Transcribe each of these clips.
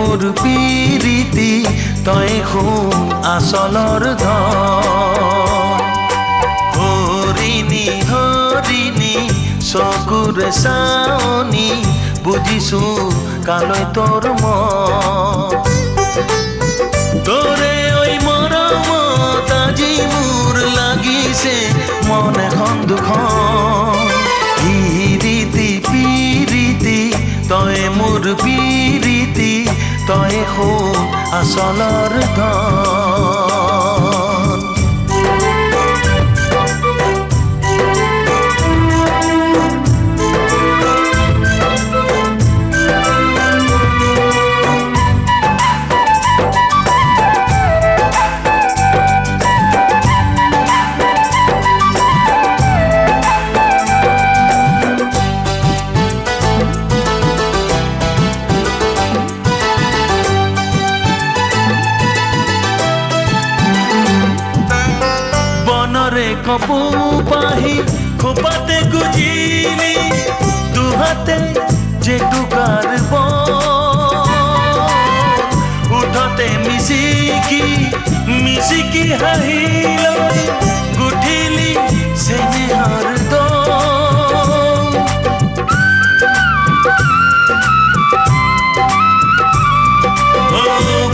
মোৰ পিৰিতি তই শুন আচলৰ ধন হৰিণী হৰিণী চকুৰে চাৱনি বুজিছো কালৈ তোৰ মন তোৰে ঐ মৰমত আজি মোৰ লাগিছে মন এখন দুখন পিৰিতি পিৰিতি তই মোৰ পিৰিতি তই শুন আচলৰ ধন কপু পাহি খোপাতে গুজিলি দুহাতে জেতুকাৰ উঠতে মিচিকি মিচিকি হাঁহিলৈ গুঠিলি চেনেহৰ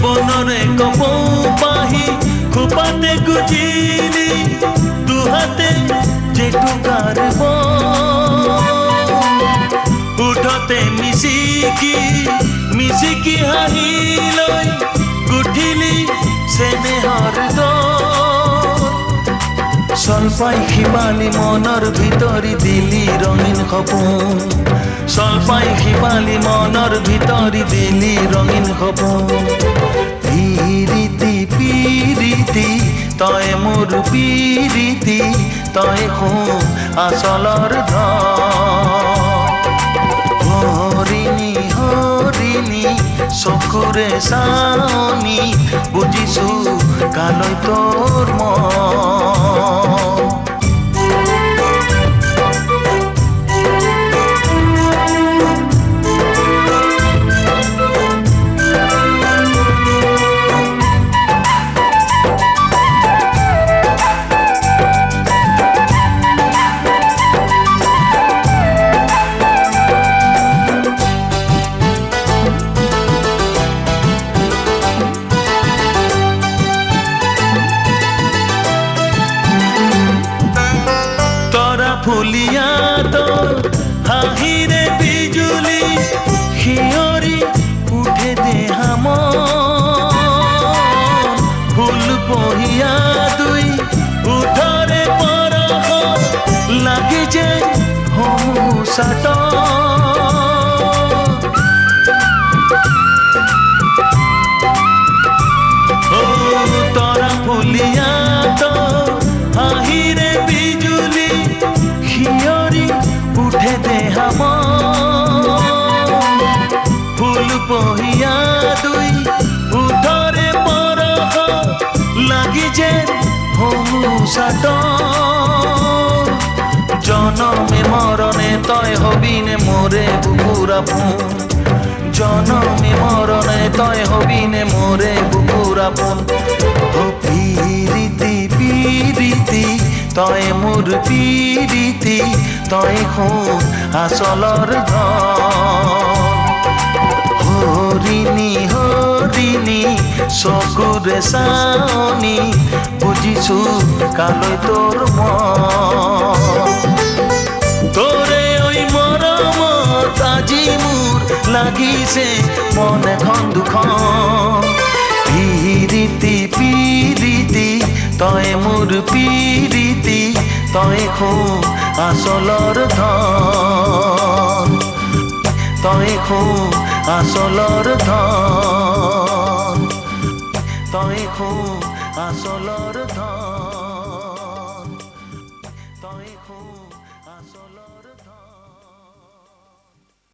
বনৰে কপৌ পাহি খোপাতে গুজিলি দুহাতে জেতুকাৰ উঠতে মিচিকি মিচিকি হাঁহিলৈ গুঠিলি চেনেহৰ স্বল্পাই শিপালি মনৰ ভিতৰি দিলি ৰঙীন সপোন স্বল্পাই শিপালি মনৰ ভিতৰি দিলি ৰঙীন সপোন পিৰিতি পিৰিতি তই মোৰ পিৰিতি তই শুন আচলৰ ধন হৰিণী হৰিণী চকুৰে চাৱনি বুজিছো কালৈ তোৰ মন ফুলিয়াত হাঁহিৰে বিজুলি শিয়ৰি উঠে দেহা মন ফুল পহিয়া দুই উঠৰে পৰশ লাগি যে হমুচাট তৰা ফুলিয়াত হাঁহিৰে বিজুলি শিয়ৰি উঠে দেহা মন ফুল পহিয়া দুই উঠৰে পৰশ লাগি যে হমুচাট জনমে মৰণে তই হবিনে মোৰে বুকুৰ আপোন জনমে মৰণে তই হবিনে মোৰে বুকুৰ আপোন পিৰিতি পিৰিতি তই মোৰ পিৰিতি তই শুন আচলৰ ধন হৰিণী হৰিণী চকুৰে চাৱনি বুজিছো কালৈ তোৰ মন তোৰে ঐ মৰমত আজি মোৰ লাগিছে মন এখন দুখন পিৰিতি পিৰিতি তই মোৰ পিৰিতি তই শুন আচলৰ ধন তই শুন আচলৰ ধন তই শুন আচলৰ ধন তই শুন আচলৰ